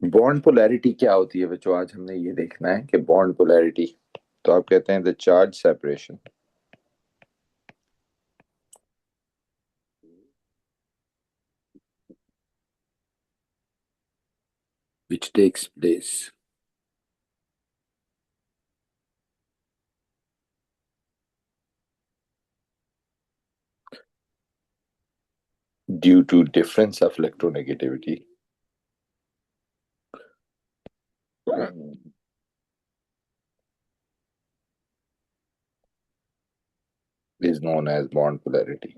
Bond polarity क्या होती है बच्चों? आज हमने ये देखना है कि बॉन्ड पोलैरिटी, तो आप कहते हैं the charge separation which takes place due to difference of electronegativity is known as bond polarity.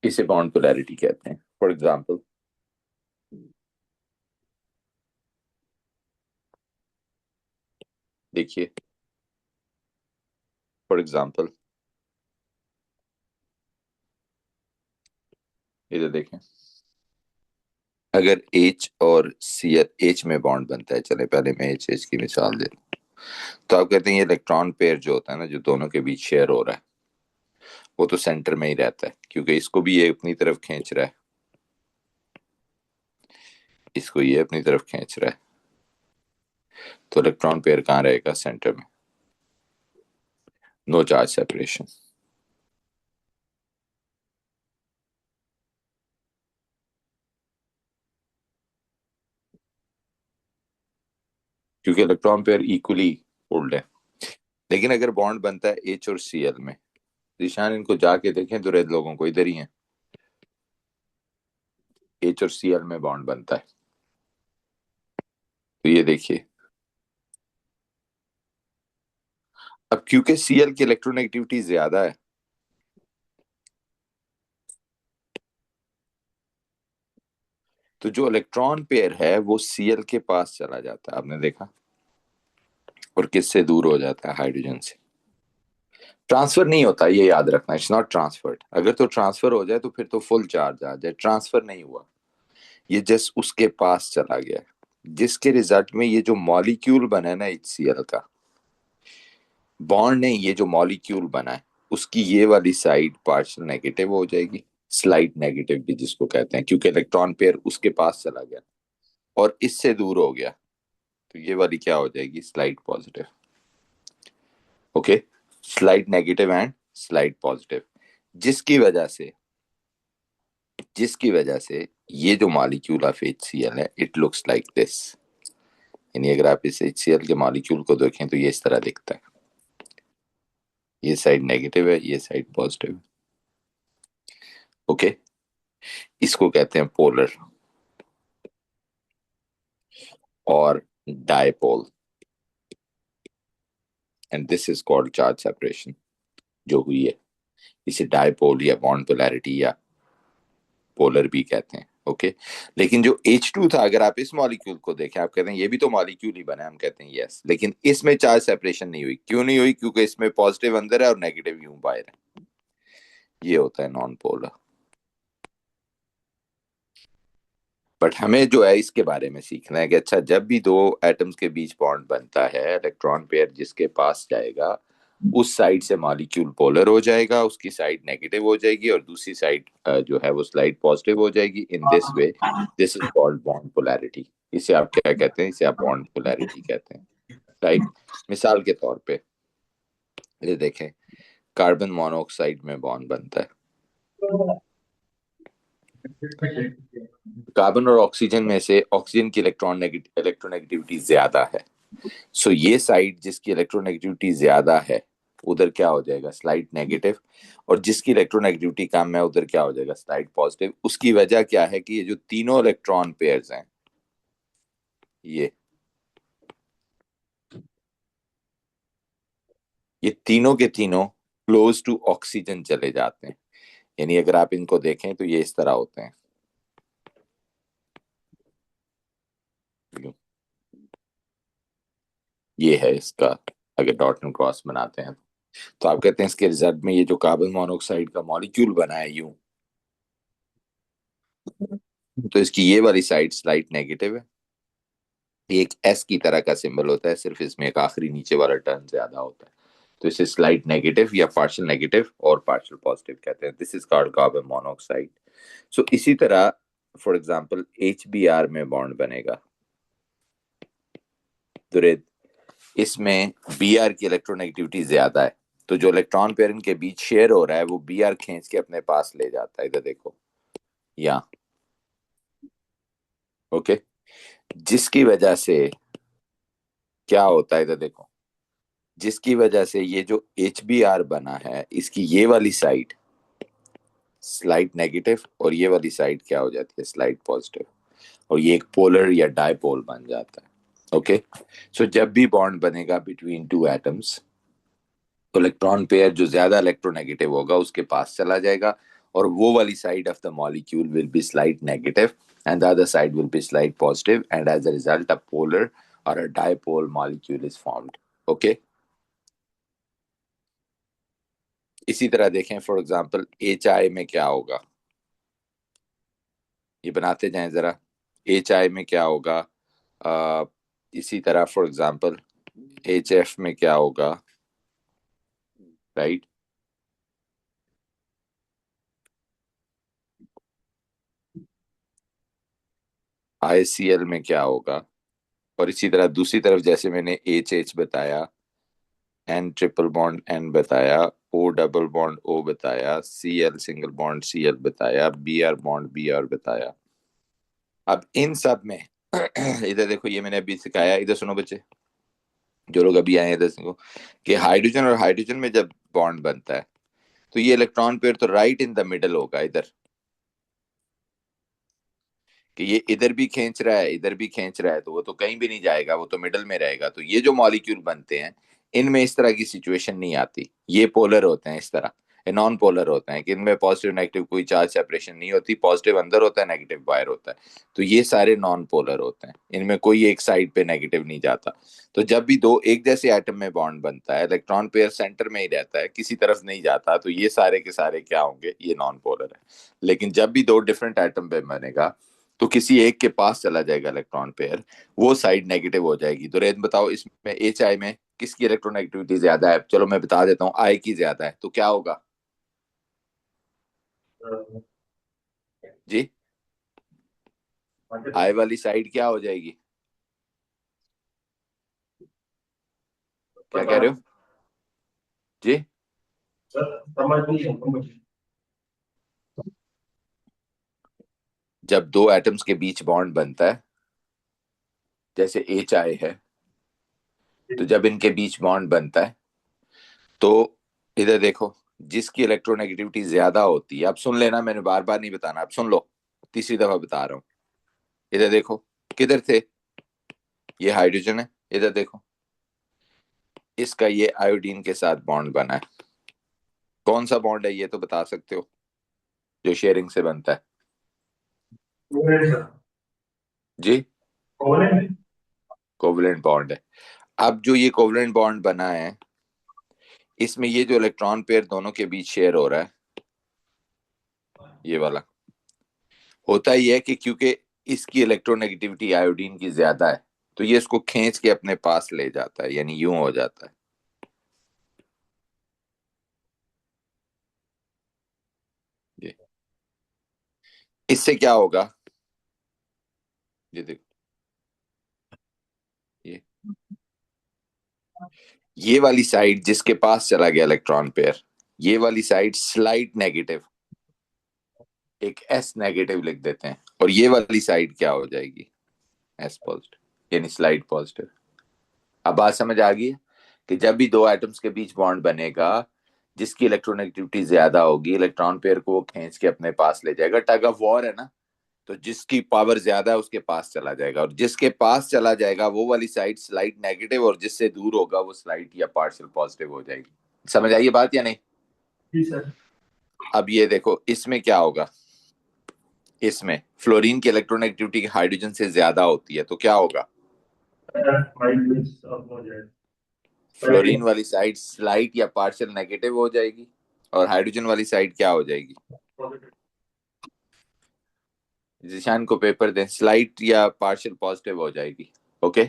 इसे बॉन्ड पोलैरिटी कहते हैं। फॉर एग्जांपल, देखिए, फॉर एग्जांपल इधर देखें, अगर H और Cl, H में बॉन्ड बनता है, चले पहले मैं H की मिसाल दे रहा हूं, तो आप कहते हैं ये इलेक्ट्रॉन पेयर जो होता है ना, जो दोनों के बीच शेयर हो रहा है, वो तो सेंटर में ही रहता है, क्योंकि इसको भी ये अपनी तरफ खींच रहा है, इसको ये अपनी तरफ खींच रहा है, तो इलेक्ट्रॉन पेयर कहाँ रहेगा? सेंटर में। No charge separation. क्योंकि इलेक्ट्रॉन पेयर इक्वली फोल्ड है। लेकिन अगर बॉन्ड बनता है H और Cl में, निशान इनको जाके देखें तो रेड लोगों को इधर ही है, H और Cl में बॉन्ड बनता है, तो ये देखिए, अब क्योंकि Cl की इलेक्ट्रोनेगेटिविटी ज्यादा है, तो जो इलेक्ट्रॉन पेयर है वो Cl के पास चला जाता है, आपने देखा, और किससे दूर हो जाता है? हाइड्रोजन से। ट्रांसफर नहीं होता, ये याद रखना, इट्स नॉट ट्रांसफर्ड। अगर तो ट्रांसफर हो जाए तो फिर तो फुल चार्ज आ जाए, ट्रांसफर नहीं हुआ, ये जस्ट उसके पास चला गया, जिसके रिजल्ट में ये जो मॉलिक्यूल बना है ना HCl का, बॉन्ड नहीं, ये जो मॉलिक्यूल बना है उसकी ये वाली साइड पार्शियल नेगेटिव हो जाएगी, स्लाइड नेगेटिव भी जिसको कहते हैं, क्योंकि इलेक्ट्रॉन पेयर उसके पास चला गया और इससे दूर हो गया, तो ये वाली क्या हो जाएगी? Slide positive. Okay, slide negative and slide positive, जिसकी वजह से जिसकी वजह से ये जो मॉलिक्यूल ऑफ HCl है, इट लुक्स लाइक दिस। यानी अगर आप इस HCl के मॉलिक्यूल को देखें तो ये इस तरह दिखता है, ये साइड नेगेटिव है, ये साइड पॉजिटिव है। ओके, इसको कहते हैं पोलर और dipole, and this is called charge separation जो हुई है। इसे डायपोल या बॉन्ड पोलैरिटी या पोलर भी कहते हैं। ओके, लेकिन जो H2 था, अगर आप इस मॉलिक्यूल को देखें, आप कहते हैं ये भी तो मॉलिक्यूल ही बना है, हम कहते हैं यस, लेकिन इसमें चार्ज सेपरेशन नहीं हुई। क्यों नहीं हुई? क्योंकि इसमें पॉजिटिव अंदर है और नेगेटिव यूं बाहर है। ये होता है नॉन पोलर। बट हमें जो है इसके बारे में सीखना है कि अच्छा, जब भी दो एटम्स के बीच बॉन्ड बनता है, इलेक्ट्रॉन पेयर जिसके पास जाएगा उस साइड से मॉलिक्यूल पोलर हो जाएगा, उसकी साइड नेगेटिव हो जाएगी और दूसरी साइड जो है वो स्लाइड पॉजिटिव हो जाएगी। In this way, this is called bond polarity. इसे आप क्या कहते हैं? इसे आप बॉन्ड पोलैरिटी कहते हैं, राइट? मिसाल के तौर पे ये देखें, कार्बन मोनोऑक्साइड में बॉन्ड बनता है, कार्बन और ऑक्सीजन में से ऑक्सीजन की इलेक्ट्रोनेगेटिविटी ज्यादा है, सो ये साइड जिसकी इलेक्ट्रोनेगेटिविटी ज्यादा है उधर क्या हो जाएगा? Slide negative. और जिसकी इलेक्ट्रोनेगेटिविटी कम है उधर क्या हो जाएगा? Slide positive. उसकी वजह क्या है कि ये जो तीनों इलेक्ट्रॉन पेयर्स हैं, ये तीनों के तीनों क्लोज टू ऑक्सीजन चले जाते हैं। यानी अगर आप इनको देखें तो ये इस तरह होते हैं, ये है इसका, अगर डॉट एंड क्रॉस बनाते हैं तो आप कहते हैं इसके रिजल्ट में ये जो कार्बन मोनोऑक्साइड का मॉलिक्यूल बना है यूं, तो इसकी ये वाली साइड स्लाइट नेगेटिव है, ये एक एस की तरह का सिंबल होता है, सिर्फ इसमें एक आखिरी नीचे वाला टर्न ज्यादा होता है, तो इसे स्लाइट नेगेटिव या पार्शियल नेगेटिव और पार्शियल पॉजिटिव कहते हैं। This is called carbon monoxide. So इसी तरह फॉर एग्जांपल HBr में बॉन्ड बनेगा, तो इसमें Br की इलेक्ट्रोनेगेटिविटी ज्यादा है, तो जो इलेक्ट्रॉन पेयर इनके बीच शेयर हो रहा है वो Br खींच के अपने पास ले जाता है, इधर देखो यहाँ। ओके, जिसकी वजह से क्या होता है, इधर देखो, जिसकी वजह से ये जो HBr बना है इसकी ये वाली साइड स्लाइड नेगेटिव और ये वाली साइड क्या हो जाती है, स्लाइड पॉजिटिव, और ये एक पोलर या डायपोल बन जाता है। ओके, सो जब भी बॉन्ड बनेगा बिटवीन टू एटम्स, तो इलेक्ट्रॉन पेयर जो ज्यादा इलेक्ट्रोनेगेटिव होगा उसके पास चला जाएगा, और वो वाली side of the molecule will be slide negative and the other side will be slide positive, and as a result a polar or a dipole molecule is formed. Okay, इसी तरह देखें फॉर एग्जांपल HI में क्या होगा, ये बनाते जाएं जरा। HI में क्या होगा, आ, इसी तरह फॉर एग्जांपल HF में क्या होगा, राइट। ICL में क्या होगा, और इसी तरह दूसरी तरफ जैसे मैंने HH बताया, N ट्रिपल बॉन्ड N बताया, O डबल बॉन्ड O बताया, Cl सिंगल बॉन्ड Cl बताया, Br बॉन्ड Br बताया। अब इन सब में इधर देखो, ये मैंने अभी सिखाया, इधर सुनो बच्चे, जो लोग अभी आए हैं इधर सुनो, कि हाइड्रोजन और हाइड्रोजन में जब बॉन्ड बनता है तो ये इलेक्ट्रॉन पेयर तो राइट इन द मिडल होगा इधर, कि ये इधर भी खींच रहा है इधर भी खींच रहा है, तो वो तो कहीं भी नहीं जाएगा, वो तो मिडल में रहेगा। तो ये जो मॉलिक्यूल बनते हैं इनमें इस तरह की सिचुएशन नहीं आती, ये पोलर होते हैं इस तरह, ये नॉन पोलर होते हैं कि इनमें पॉजिटिव नेगेटिव कोई चार्ज सेपरेशन नहीं होती, पॉजिटिव अंदर होता है नेगेटिव बाहर होता है। तो ये सारे नॉन पोलर होते हैं, इनमें कोई एक साइड पे नेगेटिव नहीं जाता। तो जब भी दो एक जैसे एटम में बॉन्ड बनता है, इलेक्ट्रॉन पेयर सेंटर में ही रहता है, किसी तरफ नहीं जाता, तो ये सारे के सारे क्या होंगे, ये नॉन पोलर है। लेकिन जब भी दो डिफरेंट एटम पे बनेगा तो किसी एक के पास चला जाएगा इलेक्ट्रॉन पेयर, वो साइड नेगेटिव हो जाएगी। तो रेत बताओ इसमें HI में किसकी इलेक्ट्रोनेगेटिविटी ज्यादा है, चलो मैं बता देता हूँ, I की ज्यादा है, तो क्या होगा जी, I वाली साइड क्या हो जाएगी, क्या कह रहे हो जी। सर समझ नहीं है मुझे। जब दो एटम्स के बीच बॉन्ड बनता है, जैसे HI है, तो जब इनके बीच बॉन्ड बनता है तो इधर देखो, जिसकी इलेक्ट्रोनेगेटिविटी ज्यादा होती है, अब सुन लेना, मैंने बार बार नहीं बताना, अब सुन लो, तीसरी दफा बता रहा हूँ। इधर देखो, किधर थे, ये हाइड्रोजन है, इधर देखो, इसका ये आयोडीन के साथ बॉन्ड बना है, कौन सा बॉन्ड है ये तो बता सकते हो, जो शेयरिंग से बनता है कोवलेंट सर। जी, कोवलेंट। कोवलेंट बॉन्ड है। अब जो ये कोवलेंट बॉन्ड बना है, इसमें ये जो इलेक्ट्रॉन पेयर दोनों के बीच शेयर हो रहा है, ये वाला, होता ही है कि क्योंकि इसकी इलेक्ट्रोनेगेटिविटी आयोडीन की ज्यादा है, तो ये इसको खींच के अपने पास ले जाता है, यानी यूं हो जाता है ये। इससे क्या होगा, ये देखो, ये ये वाली साइड जिसके पास चला गया इलेक्ट्रॉन पेयर, ये वाली साइड स्लाइड नेगेटिव, एक S नेगेटिव लिख देते हैं, और ये वाली साइड क्या हो जाएगी, S पॉजिटिव, यानी स्लाइड पॉजिटिव। अब बात समझ आ गई है कि जब भी दो एटम्स के बीच बॉन्ड बनेगा, जिसकी इलेक्ट्रोनेगेटिविटी ज्यादा होगी, इलेक्ट्रॉन पेयर को वो खींच के अपने पास ले जाएगा, टग ऑफ वॉर है ना, तो जिसकी पावर ज्यादा है उसके पास चला जाएगा, और जिसके पास चला जाएगा वो वाली साइड स्लाइड नेगेटिव, और जिससे दूर होगा वो स्लाइड या पार्शियल पॉजिटिव हो जाएगी। समझ आई ये बात या नहीं। जी सर। अब ये देखो, इसमें क्या होगा, इसमें फ्लोरीन की इलेक्ट्रोनेगेटिविटी हाइड्रोजन से ज्यादा होती है, तो क्या होगा, माइनस अब हो जाए। फ्लोरीन वाली साइड स्लाइड या पार्शियल नेगेटिव हो जाएगी, और हाइड्रोजन वाली साइड क्या हो जाएगी, पॉजिटिव। जिशान को पेपर दें, स्लाइट या पार्शियल पॉजिटिव हो जाएगी। Okay,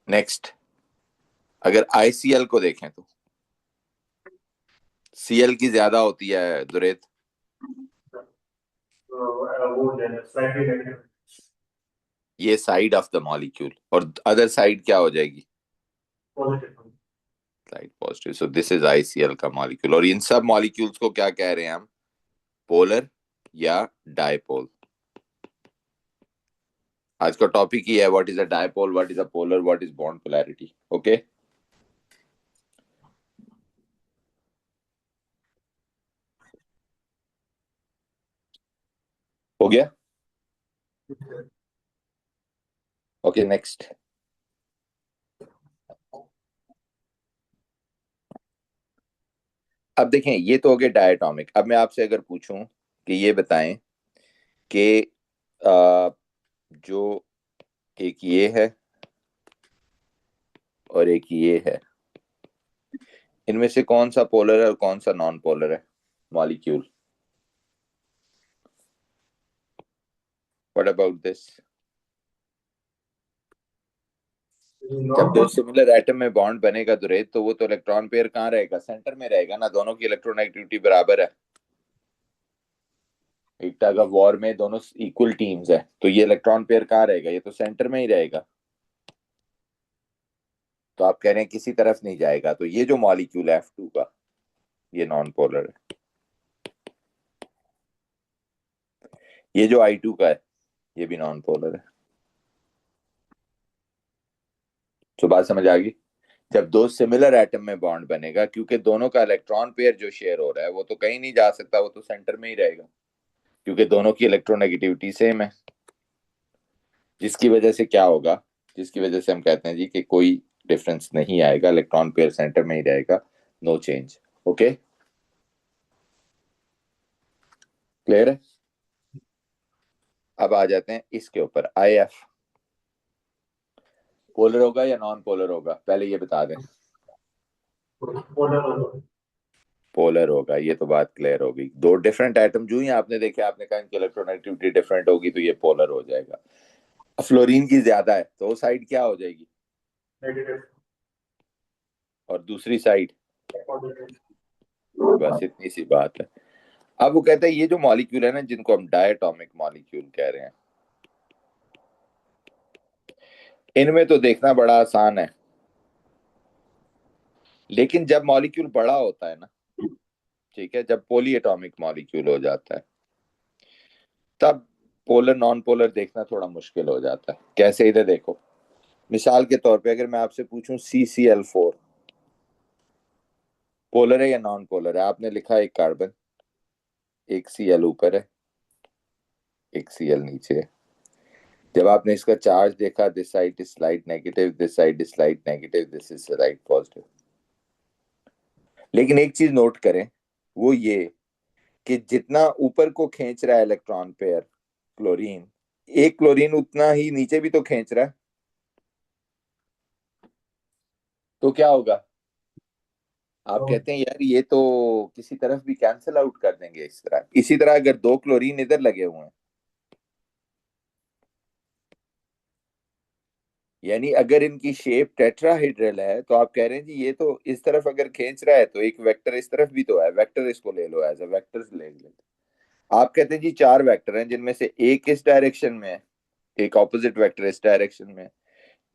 next. अगर आईसीएल को देखें तो सीएल की ज्यादा होती है दुरेत, तो वो हो जाएगा स्लाइटली नेगेटिव। ये साइड ऑफ द मॉलिक्यूल, और अदर साइड क्या हो जाएगी? Positive. Side positive. So this is ICL का मॉलिक्यूल। और इन सब मॉलिक्यूल्स को क्या कह रहे हैं हम? पोलर या डायपोल। आज का टॉपिक ही है what is a dipole, what is a polar, what is bond polarity. Okay, हो गया। Okay, next. अब देखें, ये तो हो गया डायटोमिक। अब मैं आपसे अगर पूछूं कि ये बताएं कि जो एक ये है और एक ये है, इनमें से कौन सा पोलर है और कौन सा नॉन पोलर है मॉलिक्यूल? What about this? जब दो सिमिलर एटम में बॉन्ड बनेगा दुरेत, तो वो तो इलेक्ट्रॉन पेयर कहाँ रहेगा? सेंटर में रहेगा ना। दोनों की इलेक्ट्रोनेगेटिविटी बराबर है। एक टग ऑफ वॉर में दोनों इक्वल टीम्स है, तो ये इलेक्ट्रॉन पेयर कहाँ रहेगा? ये तो सेंटर में ही रहेगा। तो आप कह रहे हैं किसी तरफ नहीं जाएगा, तो ये जो मॉलिक्यूल है F2 का, ये नॉन पोलर है। ये जो I2 का है, ये भी नॉन पोलर है। तो बात समझ आ गई? जब दो सिमिलर एटम में बॉन्ड बनेगा, क्योंकि दोनों का इलेक्ट्रॉन पेयर जो शेयर हो रहा है वो तो कहीं नहीं जा सकता, वो तो सेंटर में ही रहेगा, क्योंकि दोनों की इलेक्ट्रोनेगेटिविटी सेम है। जिसकी वजह से क्या होगा? जिसकी वजह से हम कहते हैं जी कि कोई डिफरेंस नहीं आएगा, इलेक्ट्रॉन पेयर सेंटर में ही रहेगा, नो चेंज। ओके, क्लियर है? अब आ जाते हैं इसके ऊपर। आई एफ पोलर होगा या नॉन पोलर होगा, पहले ये बता दें। पोलर। पोलर होगा, ये तो बात क्लियर होगी। दो डिफरेंट एटम जो ही आपने देखे, आपने कहा इनकी इलेक्ट्रोनेगेटिविटी डिफरेंट होगी, तो ये पोलर हो जाएगा। फ्लोरीन की ज्यादा है तो वो साइड क्या हो जाएगी? नेगेटिव। और दूसरी साइड? पॉजिटिव। बस इतनी सी बात है। अब वो कहते हैं ये जो मॉलिक्यूल है ना, जिनको हम डायटोमिक मॉलिक्यूल कह रहे हैं, इनमें तो देखना बड़ा आसान है, लेकिन जब मॉलिक्यूल बड़ा होता है ना, ठीक है, जब पॉली एटॉमिक मॉलिक्यूल हो जाता है, तब पोलर नॉन पोलर देखना थोड़ा मुश्किल हो जाता है। कैसे? इधर देखो, मिसाल के तौर पे अगर मैं आपसे पूछूं CCl4 पोलर है या नॉन पोलर है? आपने लिखा एक कार्बन, एक Cl ऊपर है, एक Cl नीचे है। जब आपने इसका चार्ज देखा, this side is slight negative, this side is slight negative, this is slight positive. लेकिन एक चीज नोट करें, वो ये कि जितना ऊपर को खींच रहा है इलेक्ट्रॉन पेयर क्लोरीन, एक क्लोरीन उतना ही नीचे भी तो खींच रहा है। तो क्या होगा? आप कहते हैं यार ये तो किसी तरफ भी कैंसिल आउट कर देंगे इस तरह। इसी तरह अगर दो क्लोरीन इधर लगे हुए हैं, यानी अगर इनकी शेप टेट्राहेड्रल है, तो आप कह रहे हैं जी ये तो इस तरफ अगर खींच रहा है तो एक वेक्टर इस तरफ भी तो है, वेक्टर इसको ले लो, एज अ वेक्टर ले लो। आप कहते हैं जी चार वेक्टर हैं, जिनमें से एक इस डायरेक्शन में है, एक ऑपोजिट वेक्टर इस डायरेक्शन में है,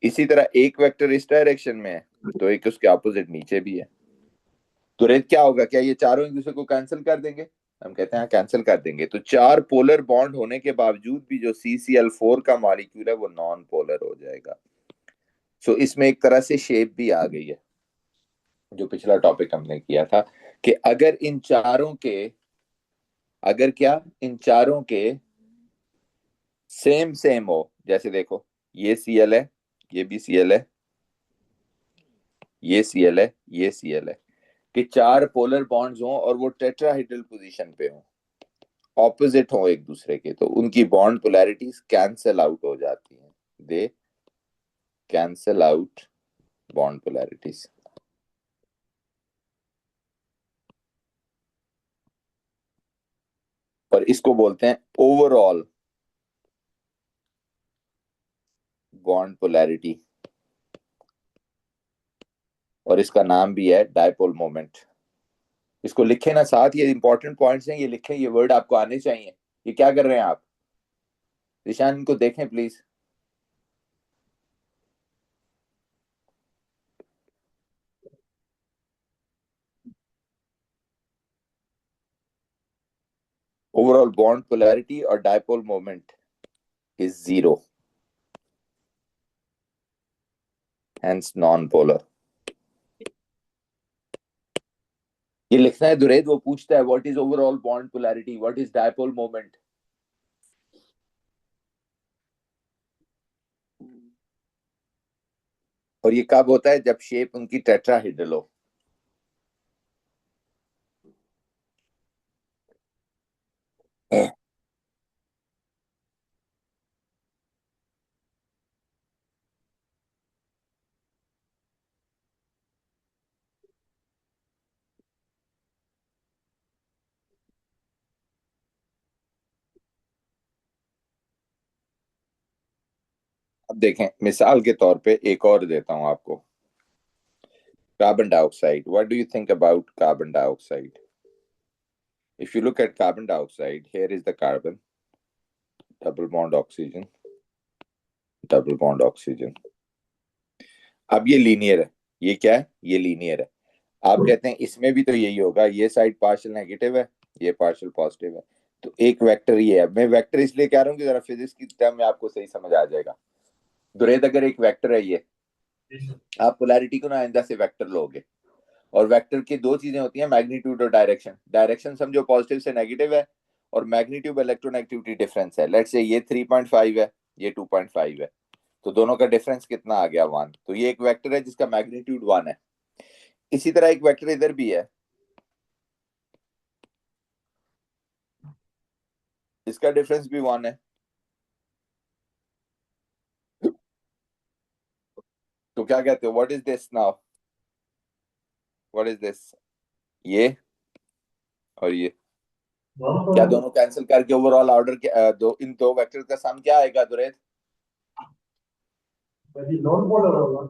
इसी तरह एक वेक्टर इस डायरेक्शन में है, तो एक उसके ऑपोजिट नीचे भी है। तो रेत क्या होगा? क्या ये चारों एक दूसरे को कैंसिल कर देंगे? हम कहते हैं कैंसिल कर देंगे। तो चार पोलर बॉन्ड होने के बावजूद भी जो CCl4 का मॉलिक्यूल है वो नॉन पोलर हो जाएगा। सो इसमें एक तरह से शेप भी आ गई है, जो पिछला टॉपिक हमने किया था, कि अगर इन चारों के, अगर क्या इन चारों के सेम सेम हो, जैसे देखो ये Cl है, ये भी Cl है, ये Cl है, ये Cl है, कि चार पोलर बॉन्ड्स हों और वो टेट्राहेड्रल पोजीशन पे हों, ऑपोजिट हो एक दूसरे के, तो उनकी बॉन्ड पोलैरिटीज कैंसल आउट हो जाती हैं। दे कैंसल आउट बॉन्ड पोलैरिटीज। और इसको बोलते हैं ओवरऑल बॉन्ड पोलैरिटी, और इसका नाम भी है डायपोल मोमेंट। इसको लिखे ना साथ, ये इंपॉर्टेंट पॉइंट्स हैं, ये लिखें, ये वर्ड आपको आने चाहिए। ये क्या कर रहे हैं आप ईशान, इनको देखें प्लीज। ओवरऑल बॉन्ड पोलैरिटी और dipole moment is zero, hence non polar. ये लिखना है दुरेद, वो पूछता है what is overall bond polarity, what is dipole moment. और ये कब होता है, जब शेप उनकी टेट्राहेड्रल हो। अब देखें, मिसाल के तौर पे एक और देता हूं आपको, carbon dioxide. What do you think about carbon dioxide? If you look at carbon dioxide, here is the carbon, double bond oxygen, double bond oxygen. अब ये लीनियर है, ये क्या है, ये लीनियर है। आप कहते हैं इसमें भी तो यही होगा, ये साइड पार्शियल नेगेटिव है, ये पार्शियल पॉजिटिव है, तो एक वेक्टर ये है। मैं वेक्टर इसलिए कह रहा हूँ कि जरा फिजिक्स की टर्म में आपको सही समझ आ जाएगा। दुरेद, अगर एक वेक्टर है ये, आप पोलैरिटी को ना आइंदा से वेक्टर लोगे, और वेक्टर की दो चीजें होती हैं, मैग्नीट्यूड और डायरेक्शन। डायरेक्शन समझो पॉजिटिव से नेगेटिव है, और मैग्नीट्यूड इलेक्ट्रोनेगेटिविटी डिफरेंस है। लेट्स से ये 3.5 है, ये 2.5 है, तो दोनों का डिफरेंस कितना आ गया, 1। तो ये एक वेक्टर है जिसका मैग्नीट्यूड 1 है। इसी तरह एक वेक्टर इधर भी है, इसका डिफरेंस भी 1 है। तो क्या कहते हो, what is this now, what is this, ये और ये, क्या दोनों कैंसिल करके ओवरऑल ऑर्डर के दो, इन दो वेक्टर का सम क्या आएगा दुरेद? नॉन पोलर होगा।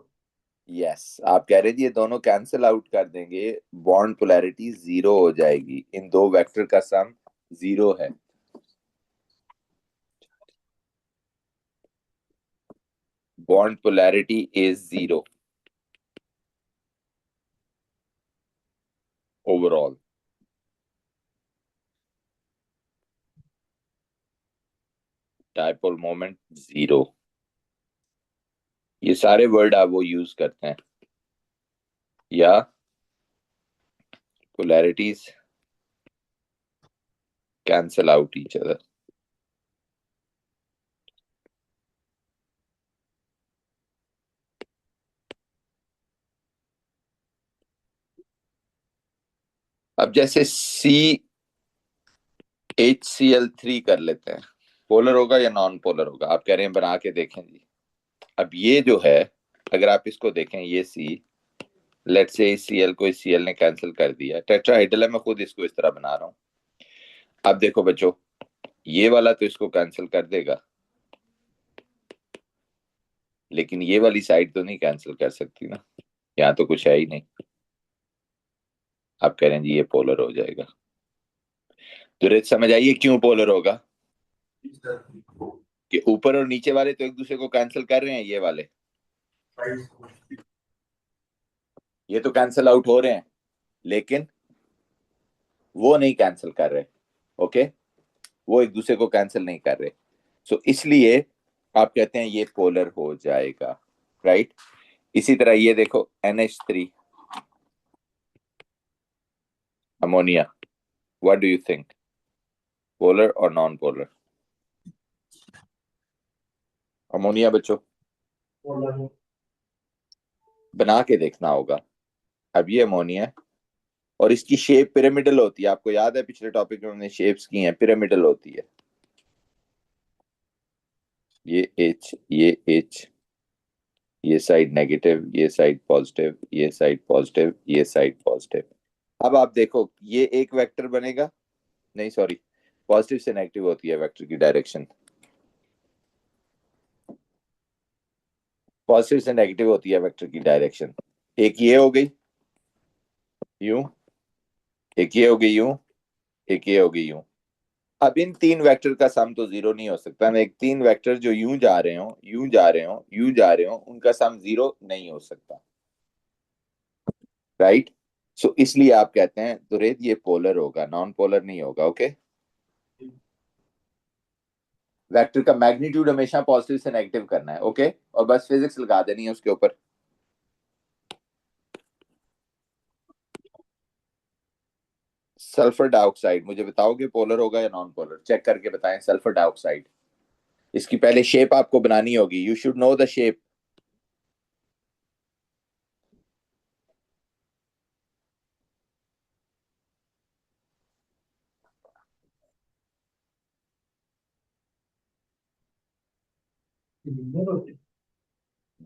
यस, आप कह रहे थे ये दोनों कैंसिल आउट कर देंगे, बॉन्ड पोलैरिटी जीरो हो जाएगी, इन दो वेक्टर का सम जीरो है। Bond polarity is zero overall. Dipole moment zero. ये सारे वर्ड आप वो यूज करते हैं, या polarities cancel out each other। अब जैसे CHCl3 कर लेते हैं, पोलर होगा या नॉन पोलर होगा, आप कह रहे हैं बना के देखें जी। अब ये जो है, अगर आप इसको देखें, ये C, लेट से इस Cl को इस Cl ने कैंसिल कर दिया, टेट्राहेड्रल है, मैं खुद इसको इस तरह बना रहा हूं। अब देखो बच्चों, ये वाला तो इसको कैंसिल कर देगा, लेकिन ये वाली साइड तो नहीं कैंसिल कर सकती ना, यहाँ तो कुछ है ही नहीं। आप कह रहे हैं जी ये पोलर हो जाएगा, तो रेत समझ आइए क्यों पोलर होगा, कि ऊपर और नीचे वाले तो एक दूसरे को कैंसिल कर रहे हैं, ये वाले ये तो कैंसिल आउट हो रहे हैं, लेकिन वो नहीं कैंसिल कर रहे। ओके, वो एक दूसरे को कैंसिल नहीं कर रहे, सो इसलिए आप कहते हैं ये पोलर हो जाएगा, राइट। इसी तरह ये देखो NH3 ammonia, what do you think, polar और नॉन पोलर? अमोनिया बच्चों बना के देखना होगा। अब ये अमोनिया है, और इसकी शेप पिरामिडल होती है, आपको याद है पिछले टॉपिक में हमने शेप्स की हैं, पिरामिडल होती है। ये H, ये H, ये साइड नेगेटिव, ये साइड पॉजिटिव, ये साइड पॉजिटिव, ये साइड पॉजिटिव। अब आप देखो, ये एक वेक्टर बनेगा, नहीं सॉरी, पॉजिटिव से नेगेटिव होती है वेक्टर की डायरेक्शन, पॉजिटिव से नेगेटिव होती है वेक्टर की डायरेक्शन। एक ये हो गई यूं, एक ये हो गई यूं, एक ये हो गई यूं। अब इन तीन वेक्टर का सम तो जीरो नहीं हो सकता ना, एक तीन वेक्टर जो यूं जा रहे हो, यूं जा रहे हो, यूं जा रहे हो, उनका सम जीरो नहीं हो सकता, राइट। सो इसलिए आप कहते हैं तो रेत ये पोलर होगा, नॉन पोलर नहीं होगा। ओके, वेक्टर का मैग्नीट्यूड हमेशा पॉजिटिव से नेगेटिव करना है। ओके, और बस फिजिक्स लगा देनी है उसके ऊपर। सल्फर डाइऑक्साइड मुझे बताओगे पोलर होगा या नॉन पोलर, चेक करके बताएं। सल्फर डाइऑक्साइड, इसकी पहले शेप आपको बनानी होगी, you should know the shape.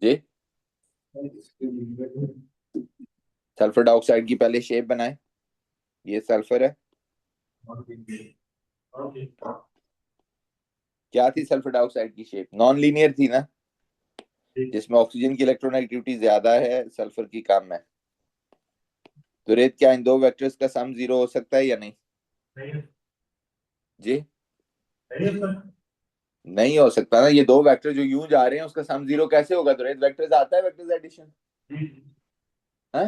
जी, सल्फर डाइऑक्साइड की पहले शेप बनाए, ये सल्फर है। क्या थी सल्फर डाइऑक्साइड की शेप? नॉन लीनियर थी ना, जिसमें ऑक्सीजन की इलेक्ट्रोनेगेटिविटी ज्यादा है, सल्फर की कम है। तो रेत क्या इन दो वेक्टर्स का सम जीरो हो सकता है या नहीं? जी, नहीं हो सकता ना, ये दो वेक्टर जो यूं जा रहे हैं उसका सम जीरो कैसे होगा? तो रेत वेक्टर्स आता है, वेक्टर्स एडिशन है।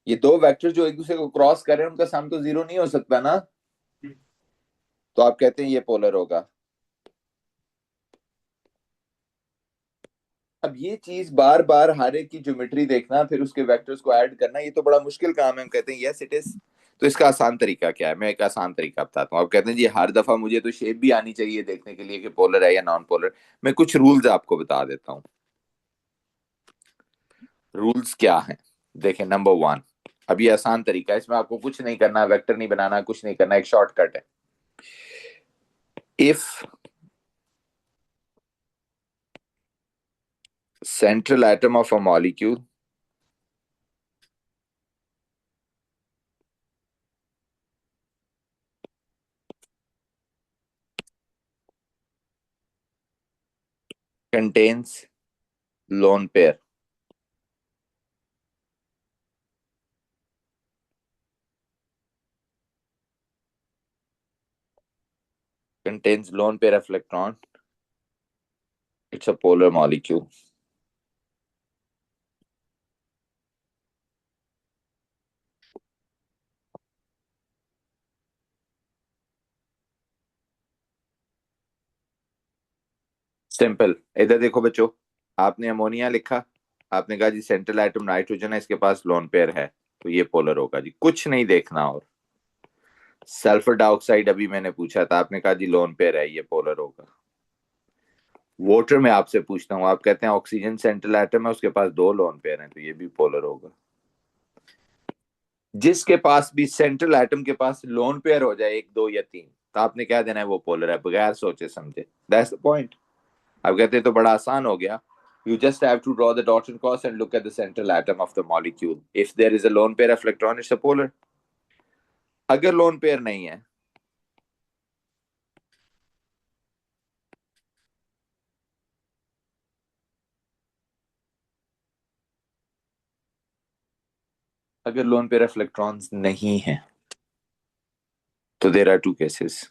ये दो वेक्टर जो एक दूसरे को क्रॉस कर रहे हैं उनका सम तो जीरो नहीं हो सकता ना, तो आप कहते हैं ये पोलर होगा। अब ये चीज बार बार हर एक की ज्योमेट्री देखना, फिर उसके वेक्टर्स को ऐड करना, ये तो बड़ा मुश्किल काम है। हम कहते हैं यस इट इज। तो इसका आसान तरीका क्या है? मैं एक आसान तरीका बताता हूँ। आप कहते हैं जी हर दफा मुझे तो शेप भी आनी चाहिए देखने के लिए कि पोलर है या नॉन पोलर। मैं कुछ रूल्स आपको बता देता हूँ। रूल्स क्या है? देखें, नंबर वन, अब ये आसान तरीका है, इसमें आपको कुछ नहीं करना, वेक्टर नहीं बनाना, कुछ नहीं करना, एक शॉर्टकट है। If central atom of a molecule contains lone pair, contains lone pair of electron, it's a polar molecule. Simple. इधर देखो बच्चों, आपने अमोनिया लिखा, आपने कहा जी सेंट्रल एटम नाइट्रोजन है, इसके पास लोन पेयर है, तो ये पोलर होगा जी, कुछ नहीं देखना। और सल्फर डाइऑक्साइड अभी मैंने पूछा था, आपने कहा जी लोन पेयर है, ये पोलर होगा। वाटर में आपसे पूछता हूँ, आप कहते हैं ऑक्सीजन सेंट्रल एटम है, उसके पास दो लोन पेयर हैं, तो ये भी पोलर होगा। जिसके पास भी सेंट्रल एटम के पास लोन पेयर हो जाए, एक, दो या तीन, तो आपने क्या देना है? वो पोलर है, बगैर सोचे समझे। That's the point. अब कहते हैं तो बड़ा आसान हो गया। You just have to draw the dot and cross and look at the central atom of the molecule. If there is a lone pair of electron, it's a polar. अगर lone pair नहीं है, अगर lone pair of electrons नहीं है, तो there are two cases.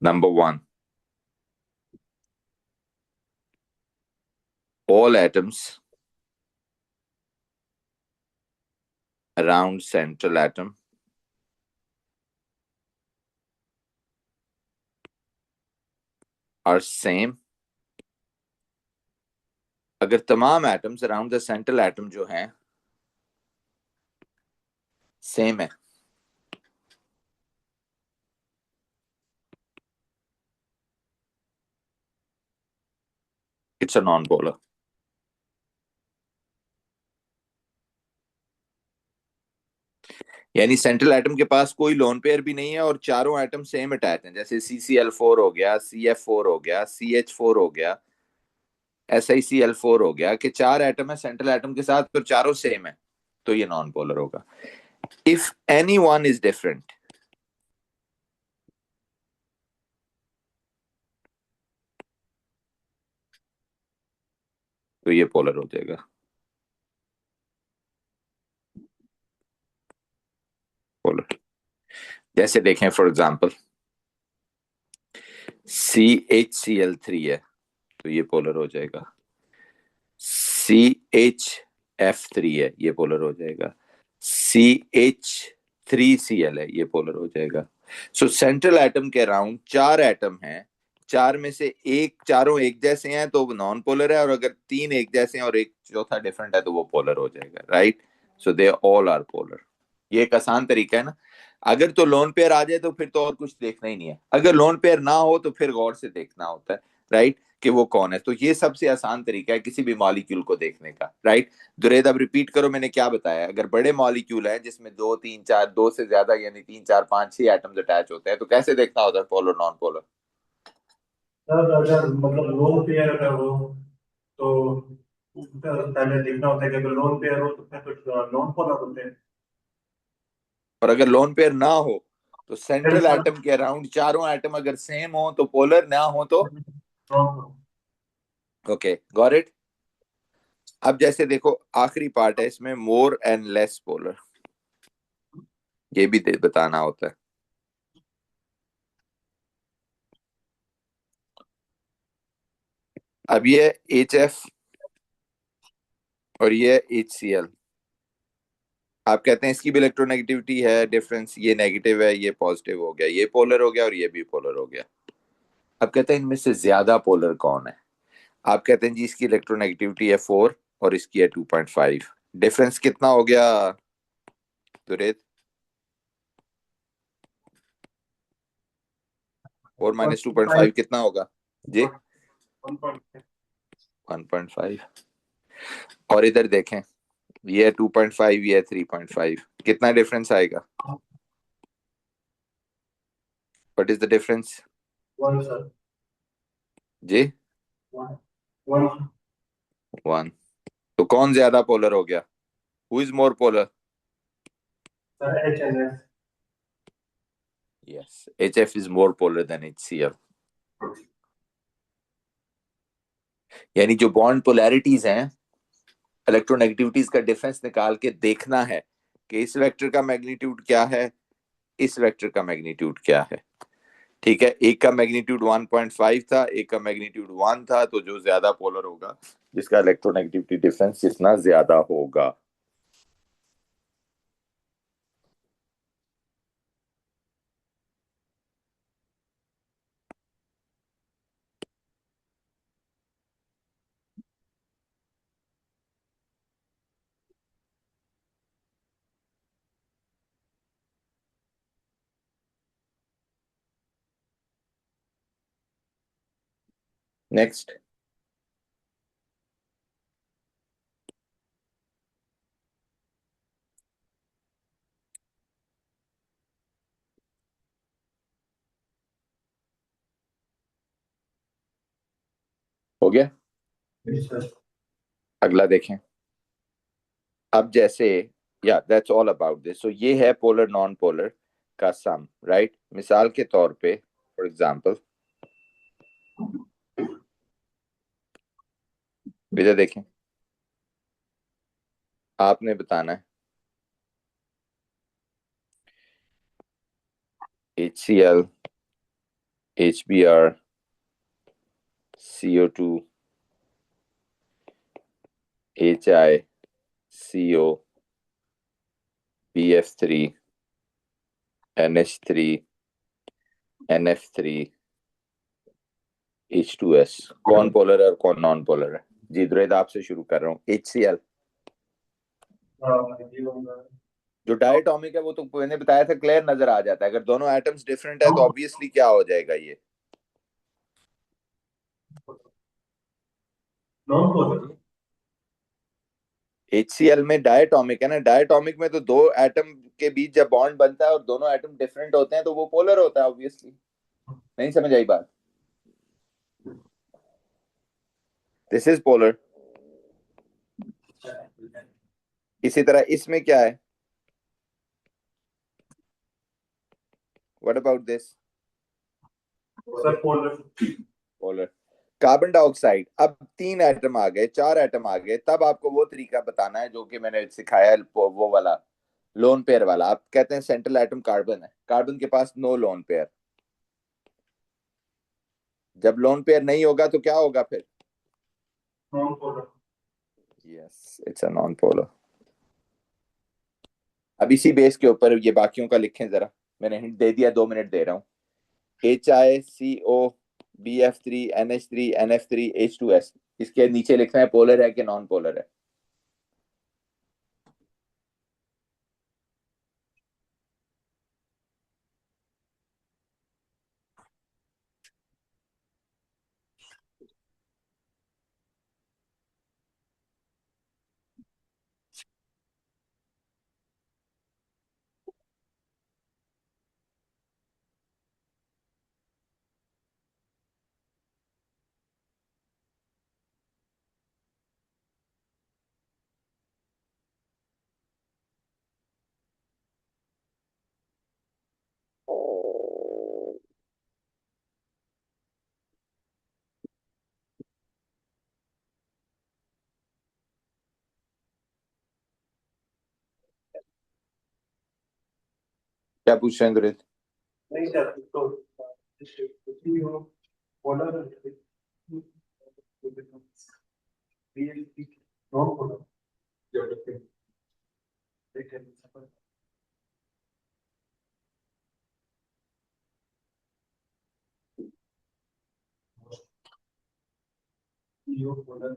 Number one, all atoms around central atom are same। अगर तमाम atoms around the central atom जो हैं सेम है, इट्स अ नॉन पोलर। यानी सेंट्रल एटम के पास कोई लोन पेयर भी नहीं है और चारों एटम सेम अटैच हैं, जैसे CCl4 हो गया, CF4 हो गया, CH4 हो गया, SiCl4 हो गया कि 4 एटम है सेंट्रल एटम के साथ, तो चारों सेम है, तो ये नॉन पोलर होगा। If any one is different, तो ये पोलर हो जाएगा। पोलर जैसे देखें, फॉर एग्जांपल CHCl3 है, तो ये पोलर हो जाएगा। CHF3 है, ये पोलर हो जाएगा। CH3Cl है, ये पोलर हो जाएगा। सो सेंट्रल एटम के अराउंड 4 एटम हैं, 4 में से एक, चारों एक जैसे हैं तो वो नॉन पोलर है, और अगर 3 एक जैसे हैं और एक चौथा डिफरेंट है तो वो पोलर हो जाएगा, right. So they all are polar. ये एक आसान तरीका है ना। अगर तो लोन पेयर आ जाए तो फिर तो और कुछ देखना ही नहीं है, अगर लोन पेयर ना हो तो फिर गौर से देखना होता है, राइट, कि वो कौन है। तो ये सबसे आसान तरीका है किसी भी मॉलिक्यूल को देखने का, राइट। दुरेद, अब रिपीट करो मैंने क्या बताया। अगर बड़े मॉलिक्यूल है जिसमें 2 3 4, 2 से ज्यादा यानी 3 4 5 6 एटम्स अटैच होते हैं, तो कैसे देखना होता है पोलर नॉन पोलर। सर अगर मतलब लोन पेयर अगर हो तो पहले देखना होता है कि अगर लोन पेयर हो तो फिर कुछ नॉन पोलर होते हैं। और अगर लोन पेयर ना हो तो फिर सेंट्रल सर एटम के अराउंड चारों एटम अगर सेम हो तो पोलर, ना हो तो नॉन। Okay, got it. अब जैसे देखो आखिरी पार्ट है इसमें, मोर एंड लेस पोलर, ये भी बताना होता है। अब ये HF और ये HCl, आप कहते हैं इसकी भी इलेक्ट्रोनेगेटिविटी है डिफरेंस, ये नेगेटिव है ये पॉजिटिव हो गया, ये पोलर हो गया और ये भी पोलर हो गया। अब कहते हैं इनमें से ज्यादा पोलर कौन है। आप कहते हैं जी इसकी इलेक्ट्रोनेगेटिविटी है 4 और इसकी है 2.5, डिफरेंस कितना हो गया दुरेद। 4 - 2.5 कितना होगा जी। 1.5। और इधर देखें, ये है 2.5, ये है 3.5, कितना डिफरेंस आएगा। What is the difference one sir. जी। One one 1। तो कौन ज्यादा पोलर हो गया, who is more polar. Sir HNS। Yes, HF is more polar than HCl। यानी जो बॉन्ड पोलैरिटीज हैं, इलेक्ट्रोनेगेटिविटीज का डिफरेंस निकाल के देखना है कि इस वेक्टर का मैग्नीट्यूड क्या है, इस वेक्टर का मैग्नीट्यूड क्या है। ठीक है, एक का मैग्नीट्यूड 1.5 था, एक का मैग्नीट्यूड 1 था, तो जो ज्यादा पोलर होगा जिसका इलेक्ट्रोनेगेटिविटी डिफरेंस जितना ज्यादा होगा। नेक्स्ट, हो गया। सर। अगला देखें। अब जैसे, या दैट्स ऑल अबाउट दिस। सो ये है पोलर नॉन पोलर का सम, राइट। मिसाल के तौर पे, फॉर एग्जांपल इधर देखें, आपने बताना है HCl, HBr, CO2, HI, CO, BF3, NH3, NF3, H2S, कौन पोलर है और कौन नॉन पोलर है। जी द्वैत आपसे शुरू कर रहा हूँ। HCl ये होगा। जो डायटोमिक है वो तो मैंने बताया था, क्लियर नजर आ जाता है। अगर दोनों एटम्स डिफरेंट है तो ऑब्वियसली क्या हो जाएगा, ये नॉन पोलर। HCl में डायटोमिक है ना, डायटोमिक में तो 2 एटम के बीच जब बॉन्ड बनता है और दोनों एटम डिफरेंट होते हैं तो वो पोलर होता है ऑब्वियसली। नहीं समझ आई बात। This is polar. इसी तरह इसमें क्या है, what about this, sir polar. Polar. Carbon dioxide, अब 3 एटम आ गए, 4 एटम आ गए, तब आपको वो तरीका बताना है जो कि मैंने सिखाया है, वो वाला लोन पेयर वाला। आप कहते हैं सेंट्रल एटम कार्बन है, कार्बन के पास नो लोन पेयर। जब लोन पेयर नहीं होगा तो क्या होगा फिर? Non polar. Yes, it's a non polar. अब इसी बेस के ऊपर ये बाकियों का लिखें जरा। मैंने हिंट दे दिया, 2 मिनट दे रहा हूँ। HiCO BF3NH3NF3H2S, इसके नीचे लिखना है पोलर है कि नॉन पोलर है। क्या पूछ रहे हैं गुरेज? नहीं सर, तो कुछ भी हो पोलर नॉन पोलर। ठीक है। यो पोलर।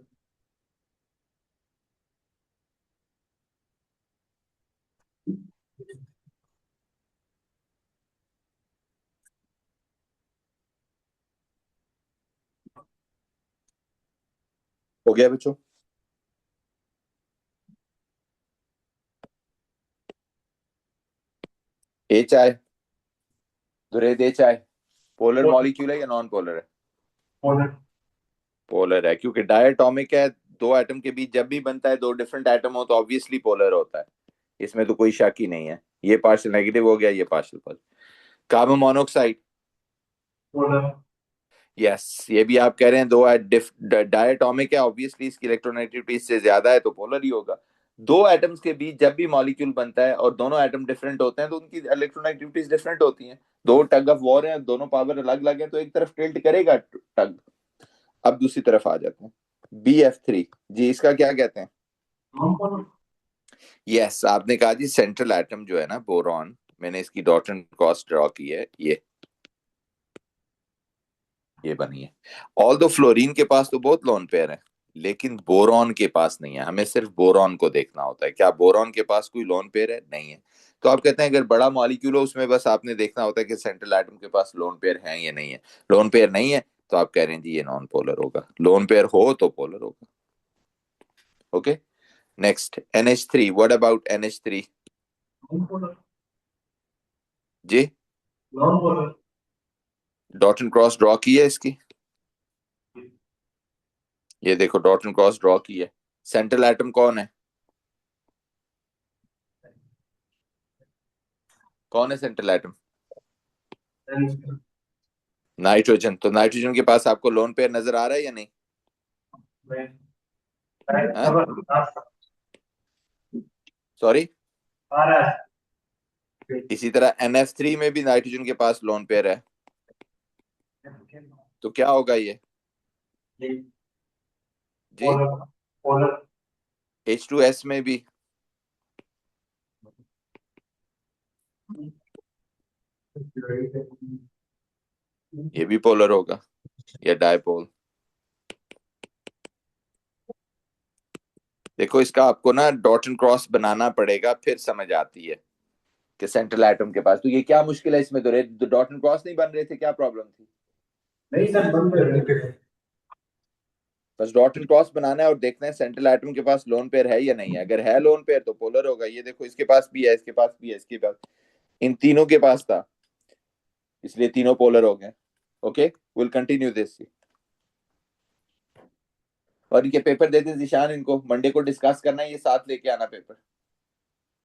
हो गया बच्चों? HI, गुरेज HI पोलर मॉलिक्यूल है या नॉन पोलर है? पोलर। पोलर है, क्योंकि डायटोमिक है। 2 एटम के बीच जब भी बनता है, 2 डिफरेंट एटम हो तो ऑब्वियसली पोलर होता है, इसमें तो कोई शक ही नहीं है। ये पार्शियल नेगेटिव हो गया, ये partial positive. Carbon monoxide, polar. Yes, ये भी आप कह रहे हैं 2 डायटोमिक है, ऑब्वियसली इसकी इलेक्ट्रोनेगेटिविटी इससे ज्यादा है तो पोलर ही होगा। 2 एटम्स के बीच जब भी मॉलिक्यूल बनता है और दोनों एटम डिफरेंट होते हैं तो उनकी इलेक्ट्रोनेगेटिविटीज डिफरेंट होती हैं। 2 टग ऑफ वॉर हैं, दोनों पावर अलग अलग है, तो एक तरफ टिल्ट करेगा टग। अब दूसरी तरफ आ जाते हैं, BF3 जी, इसका क्या कहते हैं? Non polar. यस, आपने कहा जी सेंट्रल एटम जो है ना बोरॉन, मैंने इसकी डॉट एंड क्रॉस ड्रॉ की है, ये बनी है। ऑल दो फ्लोरीन के पास तो बहुत लोन पेयर है, लेकिन बोरॉन के पास नहीं है। हमें सिर्फ बोरॉन को देखना होता है, क्या बोरॉन के पास कोई लोन पेयर है? नहीं है। तो आप कहते हैं अगर बड़ा मॉलिक्यूल हो उसमें बस आपने देखना होता है कि सेंट्रल एटम के पास लोन पेयर है या नहीं है। लोन पेयर नहीं है तो आप कह रहे हैं जी ये नॉन पोलर होगा, लोन पेयर हो तो पोलर होगा। Okay, next NH3, what about NH3 non polar. जी? Non polar. Dot and cross draw की है इसकी, ये देखो डॉट एंड क्रॉस ड्रॉ की है। सेंट्रल एटम कौन है? कौन है सेंट्रल एटम? नाइट्रोजन। तो नाइट्रोजन के पास आपको लोन पेयर नजर आ रहा है या नहीं? हाँ, सॉरी। आ रहा है। इसी तरह NF3 में भी नाइट्रोजन के पास लोन पेयर है, तो क्या होगा ये जी? पोलर। पोलर। H2S में भी ये भी पोलर होगा या डायपोल? देखो इसका आपको ना डॉट एंड क्रॉस बनाना पड़ेगा, फिर समझ आती है कि सेंट्रल एटम के पास। तो ये क्या मुश्किल है इसमें? तो डॉट एंड क्रॉस नहीं बन रहे थे, क्या प्रॉब्लम थी? नहीं सर, बंद कर। बस डॉट एंड क्रॉस बनाना है और देखना है सेंट्रल एटम के पास लोन पेयर है या नहीं है। अगर है लोन पेयर तो पोलर होगा। ये देखो इसके पास भी है, इसके पास भी है, इसके पास, इन तीनों के पास था, इसलिए तीनों पोलर हो गए। Okay, will continue this. और इनके पेपर दे दे जिशान, इनको मंडे को डिस्कस करना है, ये साथ लेके आना पेपर।